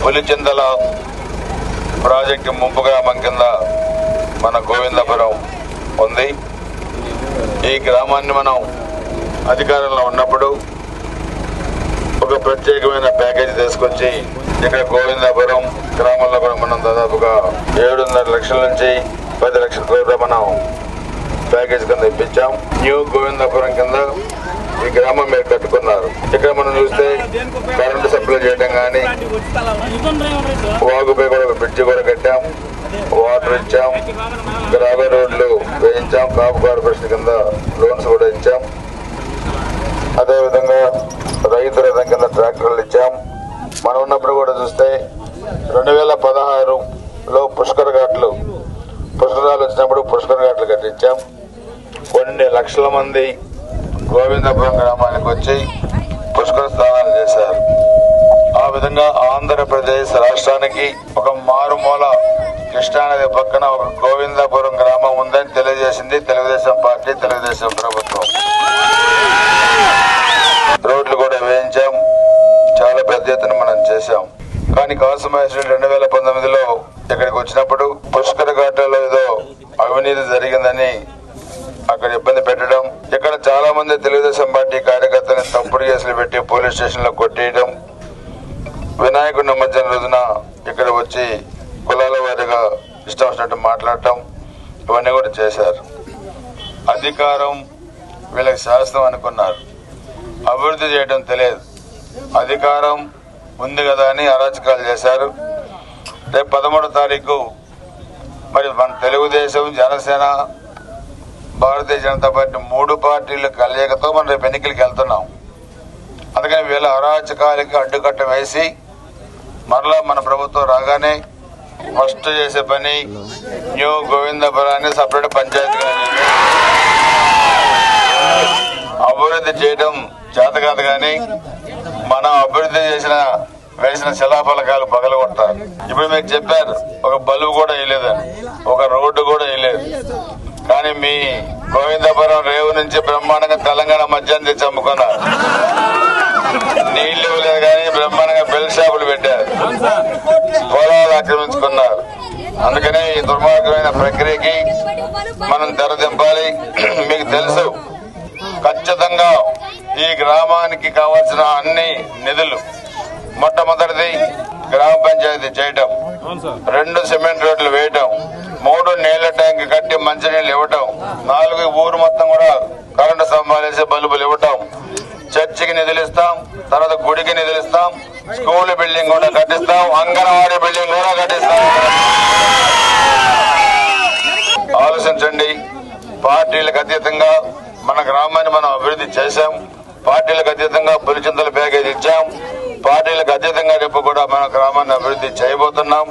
Pulichintala project ముంపు గ్రామం కింద మన గోవిందపురం ఉంది. ఈ గ్రామాన్ని మనం అధికారంలో ఉన్నప్పుడు ఒక ప్రత్యేకమైన ప్యాకేజీ తీసుకొచ్చి ఇక్కడ గోవిందపురం గ్రామంలో కూడా మనం దాదాపుగా 7.5 లక్షల నుంచి 10 లక్షల రూపాయలు మనం ప్యాకేజ్ కింద ఇప్పించాం. న్యూ గోవిందపురం కింద ఈ గ్రామం మీరు కట్టుకున్నారు. ఇక్కడ మనం చూస్తే కరెంటు సప్లై చేయడం కానీ, వాగుపై కూడా ఒక బ్రిడ్జి కూడా కట్టాం, వాటర్ ఇచ్చాం, గ్రావెల్ రోడ్లు వేయించాం, కాపు కార్పొరేషన్ కింద లోన్స్ కూడా ఇచ్చాం. అదేవిధంగా రైతు రథం కింద ట్రాక్టర్లు ఇచ్చాం. మనం ఉన్నప్పుడు కూడా చూస్తే 2016లో పుష్కరాలు వచ్చినప్పుడు పుష్కర ఘాట్లు కట్టించాం. కొన్ని లక్షల మంది గోవిందపురం గ్రామానికి వచ్చి పుష్కర స్నానాలు చేశారు. ఆ విధంగా ఆంధ్రప్రదేశ్ రాష్ట్రానికి ఒక మారుమూల కృష్ణానది పక్కన ఒక గోవిందపురం గ్రామం ఉందని తెలియజేసింది తెలుగుదేశం పార్టీ, తెలుగుదేశం ప్రభుత్వం. రోడ్లు కూడా వేయించాం, చాలా పెద్ద ఎత్తున మనం చేశాం. కానీ కాసు మహేష్ 2019లో ఇక్కడికి వచ్చినప్పుడు పుష్కర ఘాట్లలో ఏదో అవినీతి జరిగిందని అక్కడ ఇబ్బంది పెట్టడం, ఇక్కడ చాలా మంది తెలుగుదేశం పార్టీ కార్యకర్తని తప్పుడు కేసులు పెట్టి పోలీస్ స్టేషన్ లో కొట్టేయడం, వినాయకుడి నిమజ్జనం రోజున ఇక్కడ వచ్చి కులాల వారిగా ఇష్టం వచ్చినట్టు మాట్లాడటం, ఇవన్నీ కూడా చేశారు. అధికారం వీళ్ళకి శాస్త్రం అనుకున్నారు, అభివృద్ధి చేయడం తెలియదు. అధికారం ఉంది కదా అని అరాచకాలు చేశారు. రేపు 13వ తారీఖు మరి మన తెలుగుదేశం, జనసేన, భారతీయ జనతా పార్టీ 3 పార్టీల కలయికతో మనం రేపు ఎన్నికలకు వెళ్తున్నాం. అందుకని వీళ్ళ అరాచకాలకి అడ్డుకట్ట వేసి మరలా మన ప్రభుత్వం రాగానే ఫస్ట్ చేసే పని న్యూ గోవిందపురాన్ని సపరేట్ పంచాయతీగా అభివృద్ధి చేయడం చేత కాదు. కానీ మనం అభివృద్ధి వేసిన శిలాఫలకాలు పగలగొట్టారు. ఇప్పుడు మీకు చెప్పారు ఒక బల్బు కూడా వేయలేదని, ఒక రోడ్డు కూడా వేయలేదు. కానీ మీ గోవిందపురం రేవు నుంచి బ్రహ్మాండంగా తెలంగాణ మద్యాన్ని తెచ్చి అమ్ముకున్నారు. నీళ్లు లేదు కానీ బ్రహ్మాండంగా బెల్ షాపులు పెట్టారు, పొలాలు ఆక్రమించుకున్నారు. అందుకనే ఈ దుర్మార్గమైన ప్రక్రియకి మనం తెరదింపాలి. మీకు తెలుసు, ఖచ్చితంగా ఈ గ్రామానికి కావాల్సిన అన్ని నిధులు మొట్టమొదటిది గ్రామ పంచాయతీ చేయటం, 2 సిమెంట్ రోడ్లు వేయటం, 3 నీళ్ల ట్యాంక్ కట్టి మంచినీళ్ళు ఇవ్వటం, 4 ఊరు మొత్తం కూడా కరెంటు స్తంభాలు వేసి బల్బులు ఇవ్వటం, చర్చికి నిధులు ఇస్తాం, తర్వాత గుడికి నిధులు ఇస్తాం, స్కూల్ బిల్డింగ్ కూడా కట్టిస్తాం, అంగన్వాడీ బిల్డింగ్ కూడా కట్టిస్తాం. ఆలోచించండి. పార్టీలకు అతీతంగా మన గ్రామాన్ని మనం అభివృద్ధి చేశాం. పార్టీలకు అతీతంగా పులిచింతల ప్యాకేజ్ ఇచ్చాం. పార్టీలకు అతీతంగా రేపు కూడా మన గ్రామాన్ని అభివృద్ధి చేయబోతున్నాం.